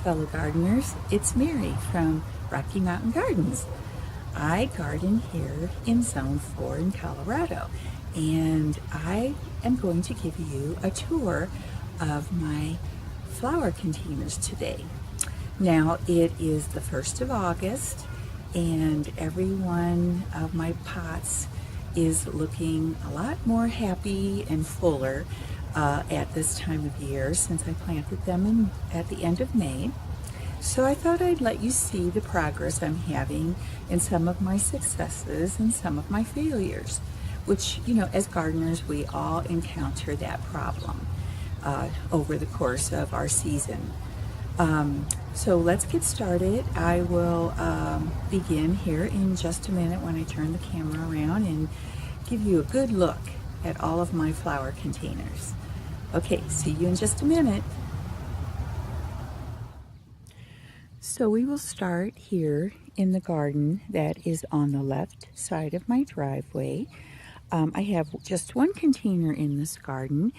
fellow gardeners, it's Mary from Rocky Mountain Gardens. I garden here in Zone 4 in Colorado, and I am going to give you a tour of my flower containers today. Now it is the 1st of August, and every one of my pots is looking a lot more happy and fuller at this time of year, since I planted them at the end of May. So I thought I'd let you see the progress I'm having in some of my successes and some of my failures, which, you know, as gardeners, we all encounter that problem over the course of our season. So let's get started. I will begin here in just a minute when I turn the camera around and give you a good look at all of my flower containers. Okay, see you in just a minute. So we will start here in the garden that is on the left side of my driveway. I have just one container in this garden,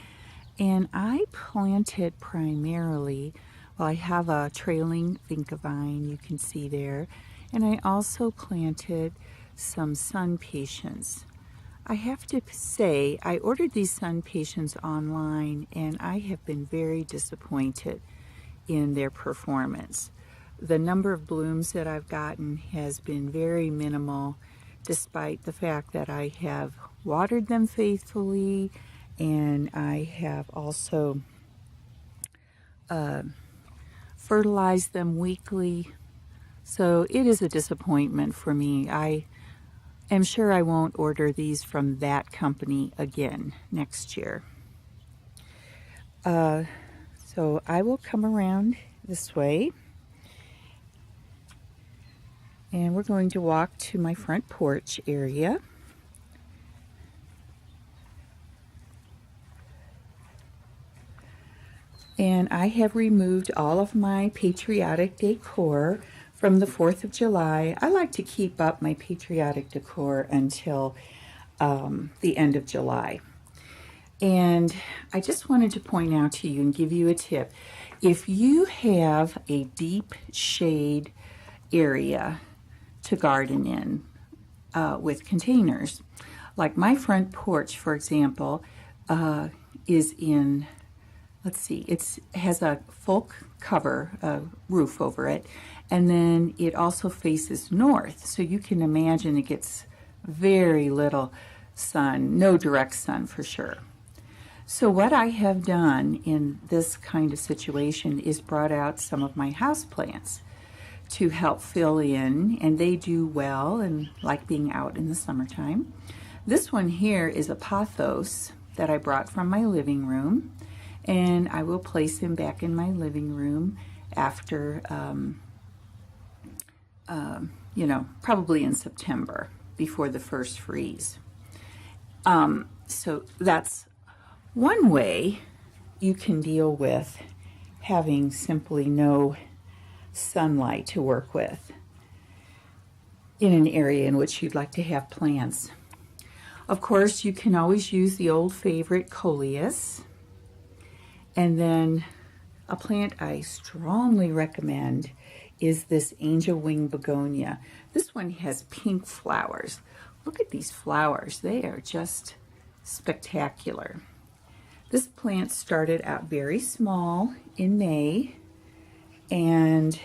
and I planted primarily, well, I have a trailing vinca vine you can see there, and I also planted some sun patience. I have to say, I ordered these sun patience online, and I have been very disappointed in their performance. The number of blooms that I've gotten has been very minimal, despite the fact that I have watered them faithfully, and I have also fertilized them weekly. So it is a disappointment for me. I am sure I won't order these from that company again next year. So I will come around this way, and we're going to walk to my front porch area. And I have removed all of my patriotic decor from the 4th of July. I like to keep up my patriotic decor until the end of July. And I just wanted to point out to you and give you a tip. If you have a deep shade area to garden in with containers, like my front porch, for example, is in, let's see, it has a full cover, roof over it, and then it also faces north. So you can imagine it gets very little sun, no direct sun for sure. So what I have done in this kind of situation is brought out some of my houseplants to help fill in, and they do well and like being out in the summertime. This one here is a pothos that I brought from my living room, and I will place him back in my living room after, you know, probably in September before the first freeze. So that's one way you can deal with having simply no sunlight to work with in an area in which you'd like to have plants. Of course, you can always use the old favorite coleus. And then a plant I strongly recommend is this angel wing begonia. This one has pink flowers. Look at these flowers. They are just spectacular. This plant started out very small in May, and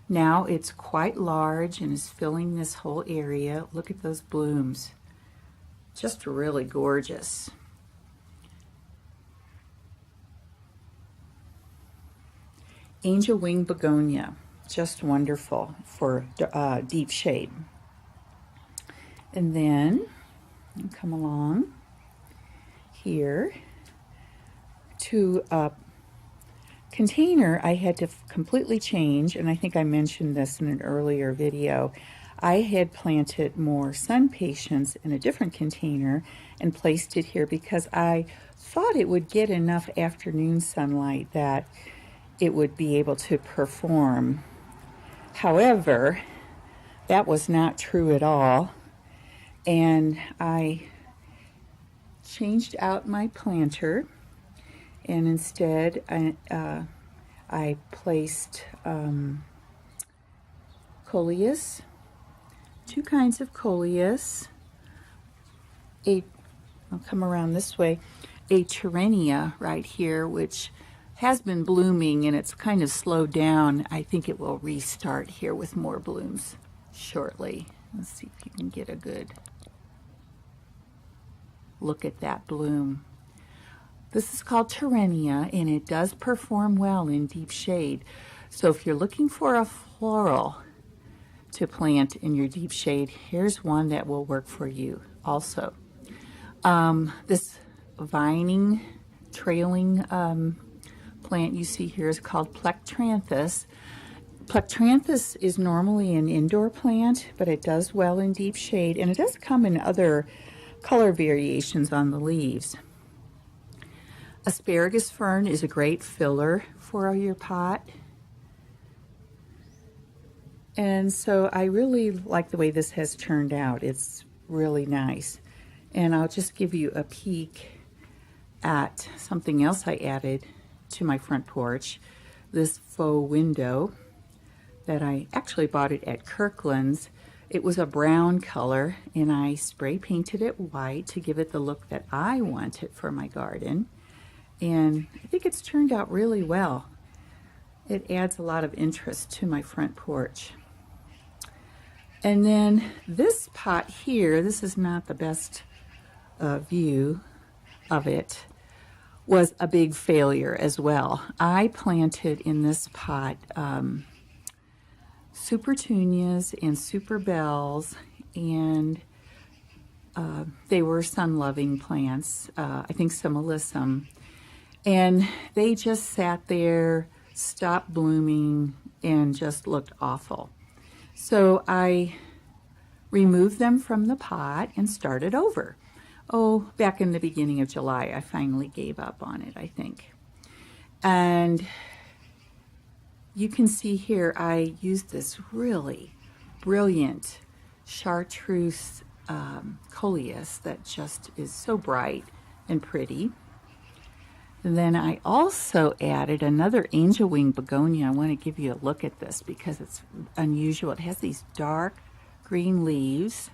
now it's quite large and is filling this whole area. Look at those blooms. Just really gorgeous. Angel wing begonia, just wonderful for deep shade. And then come along here to a container I had to completely change, and I think I mentioned this in an earlier video. I had planted more sun patience in a different container and placed it here because I thought it would get enough afternoon sunlight that it would be able to perform. However, that was not true at all, and I changed out my planter and instead I placed coleus, two kinds of coleus, I'll come around this way, a Dracaena right here, which has been blooming and it's kind of slowed down. I think it will restart here with more blooms shortly. Let's see if you can get a good look at that bloom. This is called Dracaena, and it does perform well in deep shade. So if you're looking for a floral to plant in your deep shade, here's one that will work for you also. This vining, trailing plant you see here is called Plectranthus. Plectranthus is normally an indoor plant, but it does well in deep shade, and it does come in other color variations on the leaves. Asparagus fern is a great filler for your pot. And so I really like the way this has turned out. It's really nice. And I'll just give you a peek at something else I added to my front porch. This faux window that I actually bought it at Kirkland's. It was a brown color, and I spray painted it white to give it the look that I wanted for my garden. And I think it's turned out really well. It adds a lot of interest to my front porch. And then this pot here, this is not the best view of it, was a big failure as well. I planted in this pot super petunias and super bells, and they were sun-loving plants, I think Similissum, and they just sat there, stopped blooming, and just looked awful. So I removed them from the pot and started over. Oh, back in the beginning of July, I finally gave up on it, I think. And you can see here I used this really brilliant chartreuse coleus that just is so bright and pretty. And then I also added another angel wing begonia. I want to give you a look at this because it's unusual. It has these dark green leaves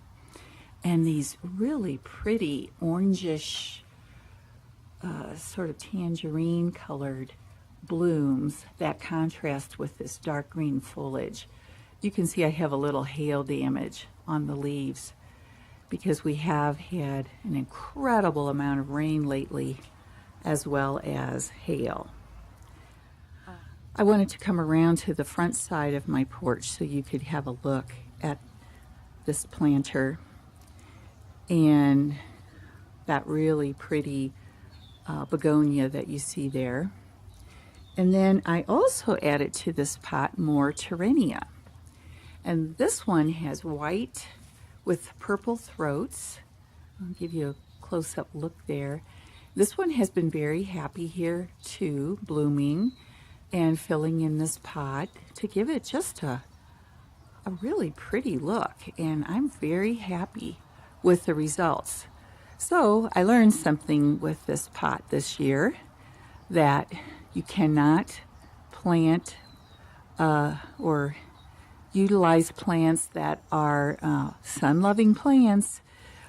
and these really pretty orangish, sort of tangerine colored blooms that contrast with this dark green foliage. You can see I have a little hail damage on the leaves because we have had an incredible amount of rain lately, as well as hail. I wanted to come around to the front side of my porch so you could have a look at this planter and that really pretty begonia that you see there. And then I also added to this pot more Dracaena. And this one has white with purple throats. I'll give you a close-up look there. This one has been very happy here too, blooming and filling in this pot to give it just a really pretty look. And I'm very happy with the results. So I learned something with this pot this year, that you cannot plant or utilize plants that are sun-loving plants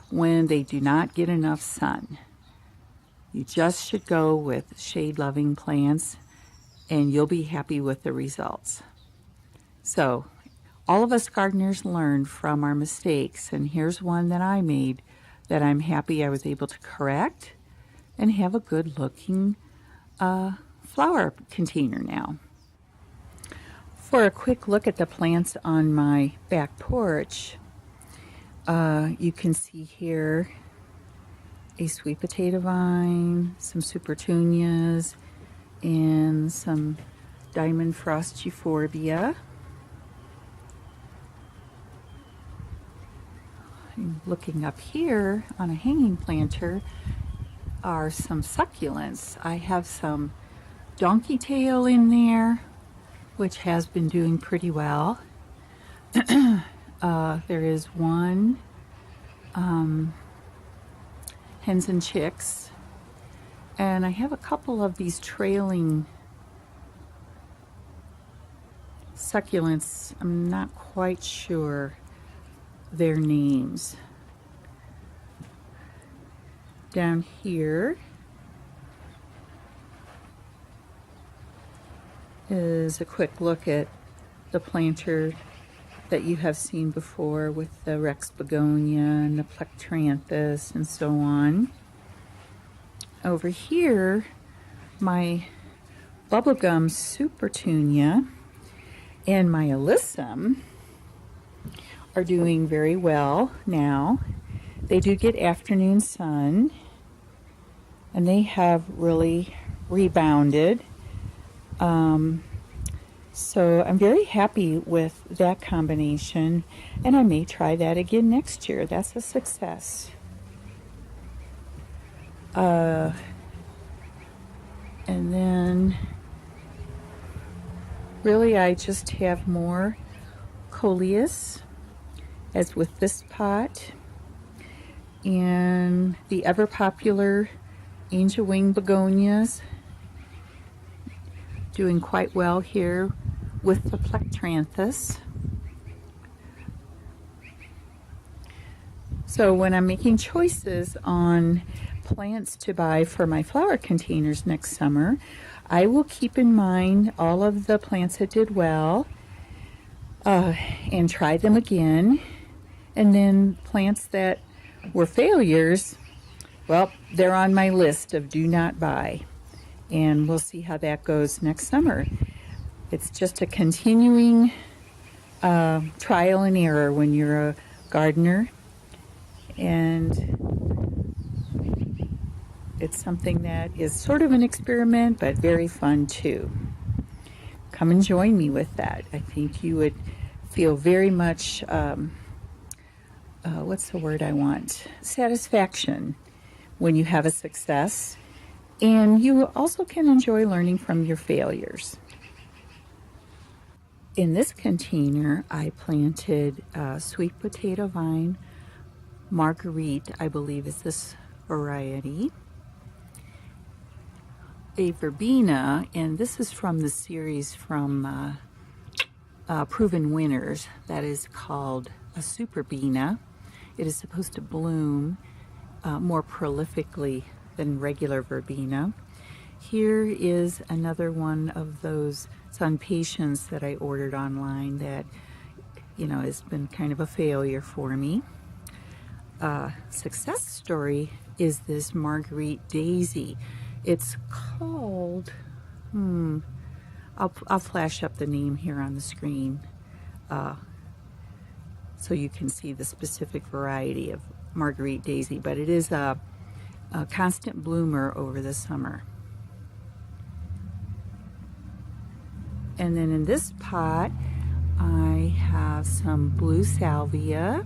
when they do not get enough sun. You just should go with shade-loving plants and you'll be happy with the results. So all of us gardeners learn from our mistakes, and here's one that I made that I'm happy I was able to correct and have a good looking flower container now. For a quick look at the plants on my back porch, you can see here a sweet potato vine, some super petunias, and some diamond frost euphorbia. And looking up here on a hanging planter are some succulents. I have some donkey tail in there, which has been doing pretty well. There is one hens and chicks, And I have a couple of these trailing succulents. I'm not quite sure their names. Down here is a quick look at the planter that you have seen before with the Rex Begonia and the Plectranthus and so on. Over here, my bubblegum Supertunia and my Alyssum are doing very well now. They do get afternoon sun, and they have really rebounded. So I'm very happy with that combination, and I may try that again next year. That's a success. And then really I just have more coleus, as with this pot, and the ever popular angel wing begonias doing quite well here with the Plectranthus. So when I'm making choices on plants to buy for my flower containers next summer, I will keep in mind all of the plants that did well and try them again. And then plants that were failures, well, they're on my list of do not buy. And we'll see how that goes next summer. It's just a continuing trial and error when you're a gardener. And it's something that is sort of an experiment, but very fun too. Come and join me with that. I think you would feel very much, what's the word I want? Satisfaction when you have a success. And you also can enjoy learning from your failures. In this container, I planted sweet potato vine, Marguerite, I believe is this variety, a verbena, and this is from the series from Proven Winners that is called a Superbena. It is supposed to bloom more prolifically than regular verbena. Here is another one of those sun patience that I ordered online that, you know, has been kind of a failure for me. Success story is this Marguerite daisy. It's called, I'll flash up the name here on the screen so you can see the specific variety of Marguerite daisy, but it is a constant bloomer over the summer. And then in this pot, I have some blue salvia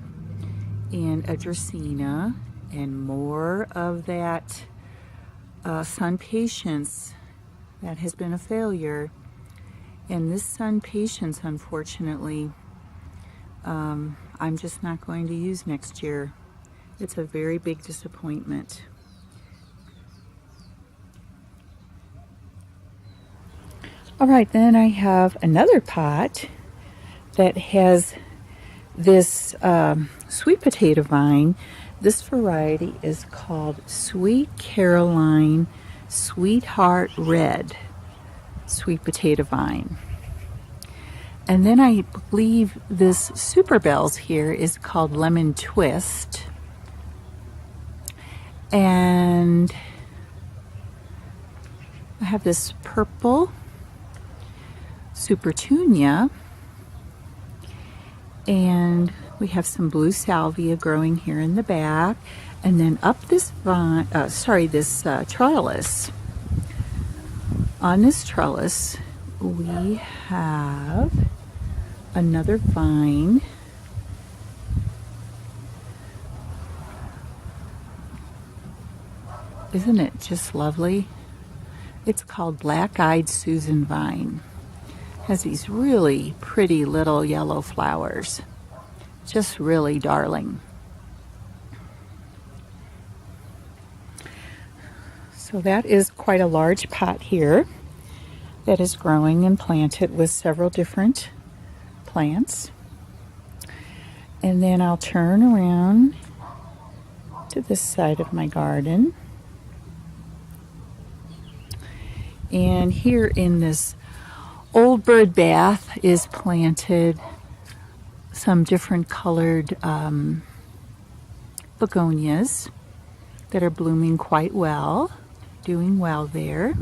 and a Dracaena and more of that sun patience that has been a failure. And this sun patience, unfortunately, I'm just not going to use next year. It's a very big disappointment. All right, then I have another pot that has this sweet potato vine. This variety is called Sweet Caroline Sweetheart Red sweet potato vine. And then I believe this Super Bells here is called Lemon Twist. And I have this purple Supertunia, and we have some blue salvia growing here in the back, and then up this vine, trellis. On this trellis, we have another vine. Isn't it just lovely? It's called Black-Eyed Susan Vine. Has these really pretty little yellow flowers. Just really darling. So So that is quite a large pot here that is growing and planted with several different plants. And then I'll turn around to this side of my garden. And here in this old bird bath is planted some different colored begonias that are blooming quite well, doing well there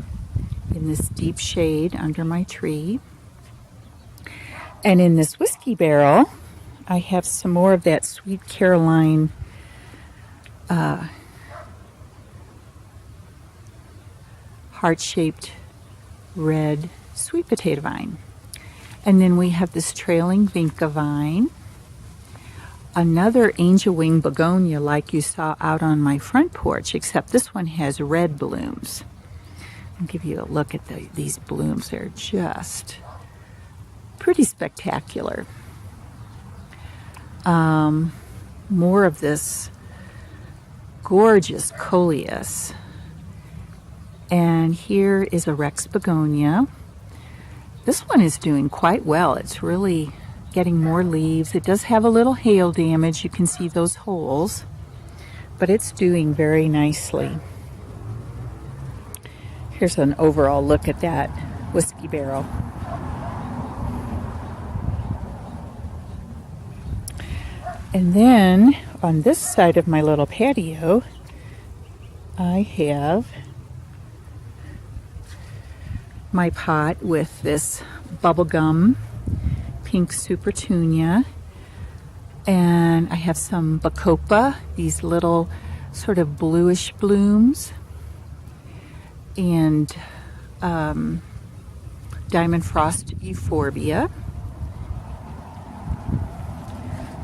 in this deep shade under my tree. And in this whiskey barrel, I have some more of that Sweet Caroline heart-shaped red sweet potato vine. And then we have this trailing vinca vine, another angel wing begonia like you saw out on my front porch, except this one has red blooms. I'll give you a look at these blooms. They're just pretty spectacular. More of this gorgeous coleus. And here is a Rex begonia. This one is doing quite well. It's really getting more leaves. It does have a little hail damage. You can see those holes, but it's doing very nicely. Here's an overall look at that whiskey barrel. And then on this side of my little patio, I have my pot with this bubblegum pink supertunia, and I have some bacopa, these little sort of bluish blooms, and diamond frost euphorbia.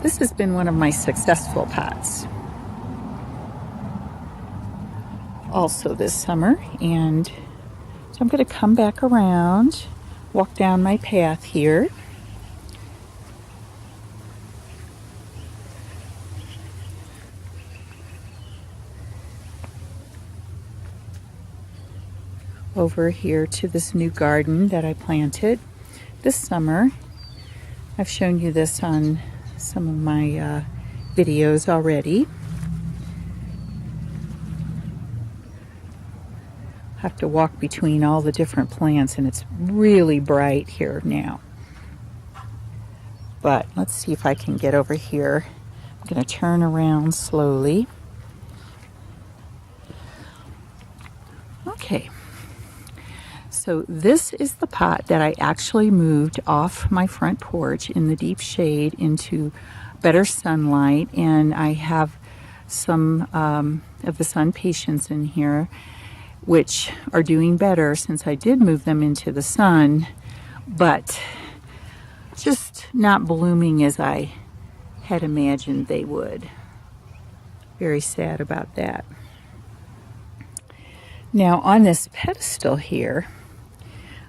This has been one of my successful pots also this summer, and so I'm going to come back around, walk down my path here. Over here to this new garden that I planted this summer. I've shown you this on some of my videos already. Have to walk between all the different plants, and it's really bright here now. But let's see if I can get over here. I'm going to turn around slowly. Okay. So this is the pot that I actually moved off my front porch in the deep shade into better sunlight, and I have some of the sun patience in here which are doing better since I did move them into the sun, but just not blooming as I had imagined they would. Very sad about that. Now on this pedestal here,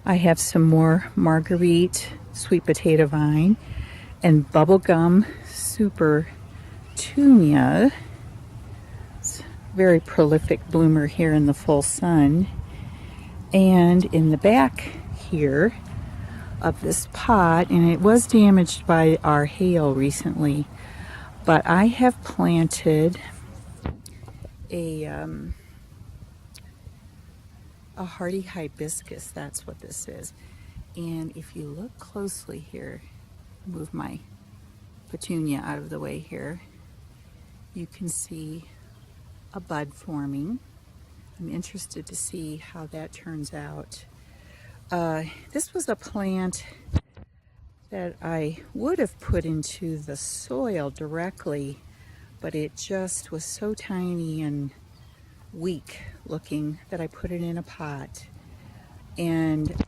I have some more Marguerite sweet potato vine and bubblegum supertunia. It's a very prolific bloomer here in the full sun. And in the back here of this pot, and it was damaged by our hail recently, but I have planted a hardy hibiscus. That's what this is. And if you look closely here, move my petunia out of the way here, you can see a bud forming. I'm interested to see how that turns out. This was a plant that I would have put into the soil directly, but it just was so tiny and weak looking that I put it in a pot. And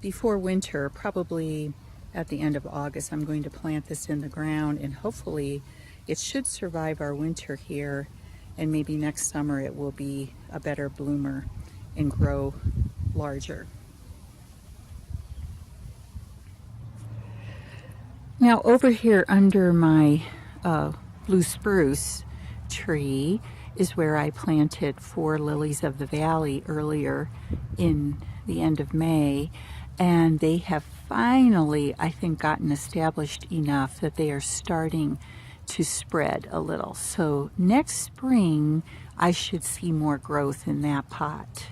before winter, probably at the end of August, I'm going to plant this in the ground, and hopefully it should survive our winter here, and maybe next summer it will be a better bloomer and grow larger. Now over here under my blue spruce tree is where I planted 4 lilies of the valley earlier in the end of May, and they have finally, I think, gotten established enough that they are starting to spread a little. So next spring I should see more growth in that pot.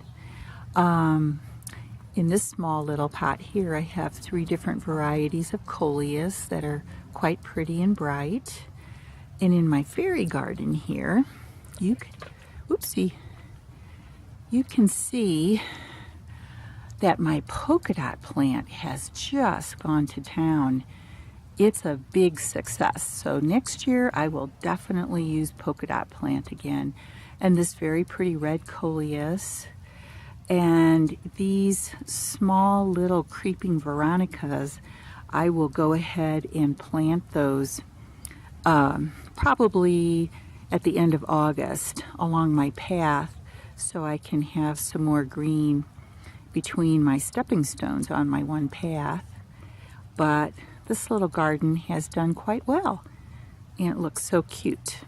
In this small little pot here I have 3 different varieties of coleus that are quite pretty and bright. And in my fairy garden here, you can see that my polka dot plant has just gone to town. It's a big success. So next year I will definitely use polka dot plant again. And this very pretty red coleus. And these small little creeping veronicas, I will go ahead and plant those probably at the end of August along my path, so I can have some more green between my stepping stones on my one path. But this little garden has done quite well, and it looks so cute.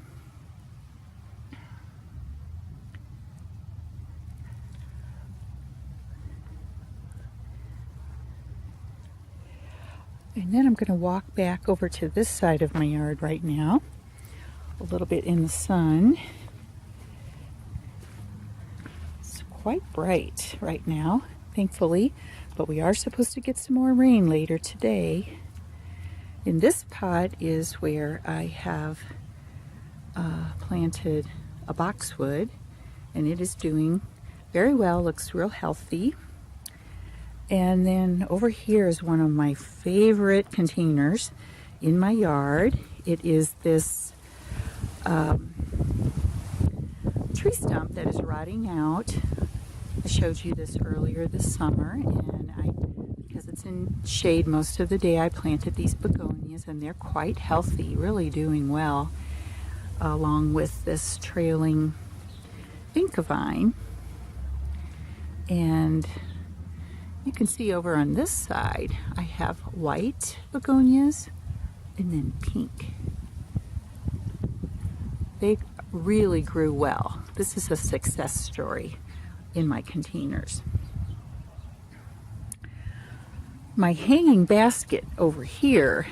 And then I'm going to walk back over to this side of my yard right now, a little bit in the sun. It's quite bright right now, thankfully, but we are supposed to get some more rain later today. In this pot is where I have planted a boxwood, and it is doing very well, looks real healthy. And then over here is one of my favorite containers in my yard. It is this tree stump that is rotting out. I showed you this earlier this summer, and because it's in shade most of the day, I planted these begonias, and they're quite healthy, really doing well, along with this trailing vinca vine. And you can see over on this side, I have white begonias and then pink. They really grew well. This is a success story in my containers. My hanging basket over here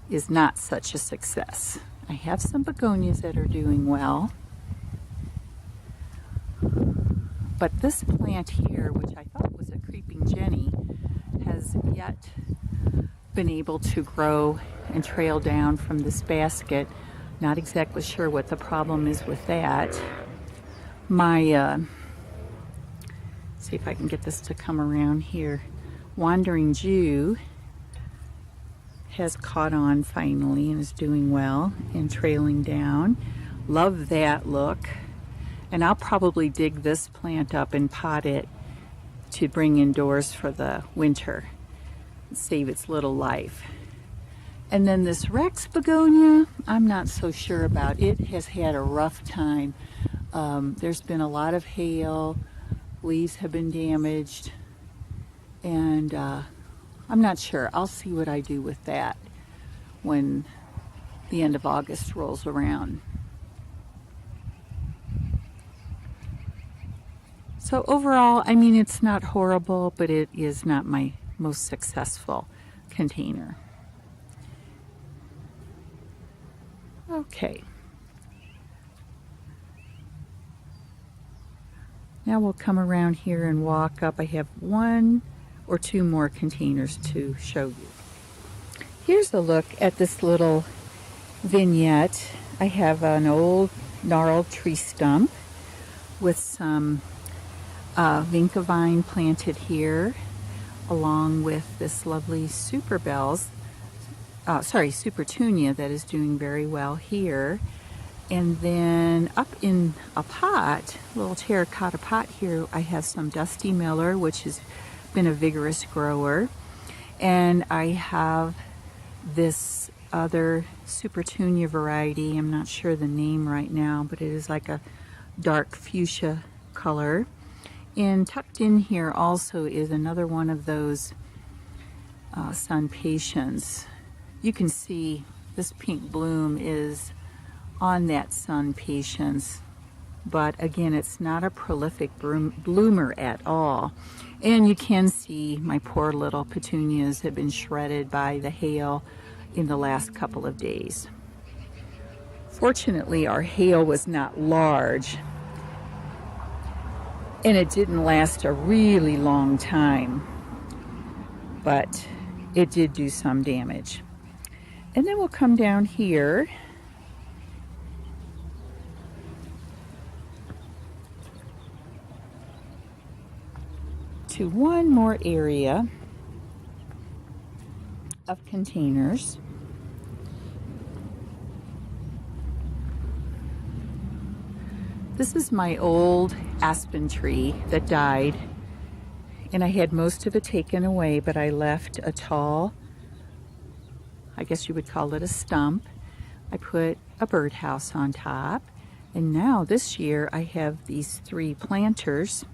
is not such a success. I have some begonias that are doing well, but this plant here, which I thought was a creeping Jenny, has yet been able to grow and trail down from this basket. Not exactly sure what the problem is with that. My, see if I can get this to come around here. Wandering Jew has caught on finally and is doing well and trailing down. Love that look. And I'll probably dig this plant up and pot it to bring indoors for the winter and save its little life. And then this Rex begonia, I'm not so sure about. It has had a rough time. There's been a lot of hail, leaves have been damaged, and I'm not sure. I'll see what I do with that when the end of August rolls around. So overall, I mean, it's not horrible, but it is not my most successful container. Okay. Now we'll come around here and walk up. I have 1 or 2 more containers to show you. Here's a look at this little vignette. I have an old gnarled tree stump with some vinca vine planted here, along with this lovely supertunia that is doing very well here. And then up in a pot, a little terracotta pot here, I have some Dusty Miller, which has been a vigorous grower. And I have this other supertunia variety. I'm not sure the name right now, but it is like a dark fuchsia color. And tucked in here also is another one of those Sun Patience. You can see this pink bloom is on that sun patience. But again, it's not a prolific bloomer at all. And you can see my poor little petunias have been shredded by the hail in the last couple of days. Fortunately, our hail was not large, and it didn't last a really long time, but it did do some damage. And then we'll come down here to one more area of containers. This is my old aspen tree that died, and I had most of it taken away, but I left a tall, I guess you would call it a stump. I put a birdhouse on top, and now this year I have these 3 planters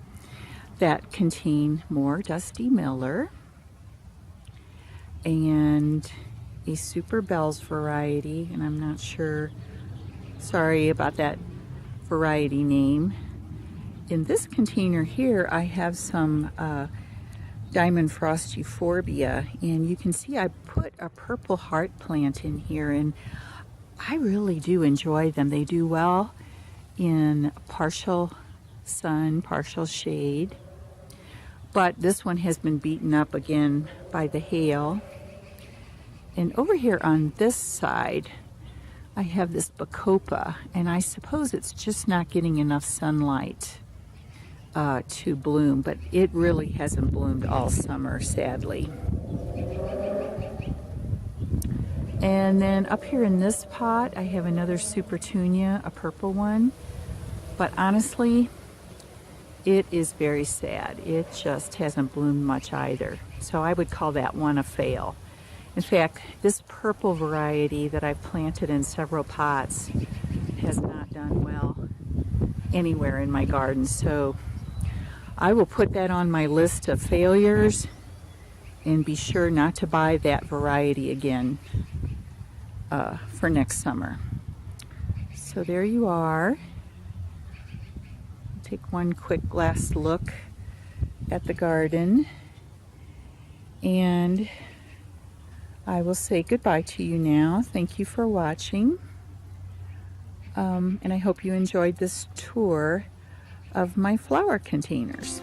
that contain more Dusty Miller and a Super Bells variety, and I'm not sure, sorry about that variety name. In this container here I have some Diamond Frost Euphorbia, and you can see I put a purple heart plant in here, and I really do enjoy them. They do well in partial sun, partial shade, but this one has been beaten up again by the hail. And over here on this side I have this Bacopa, and I suppose it's just not getting enough sunlight to bloom, but it really hasn't bloomed all summer, sadly. And then up here in this pot I have another Supertunia, a purple one, but honestly it is very sad. It just hasn't bloomed much either, so I would call that one a fail. In fact, this purple variety that I've planted in several pots has not done well anywhere in my garden, so I will put that on my list of failures and be sure not to buy that variety again for next summer. So there you are. Take one quick last look at the garden, and I will say goodbye to you now. Thank you for watching, and I hope you enjoyed this tour of my flower containers.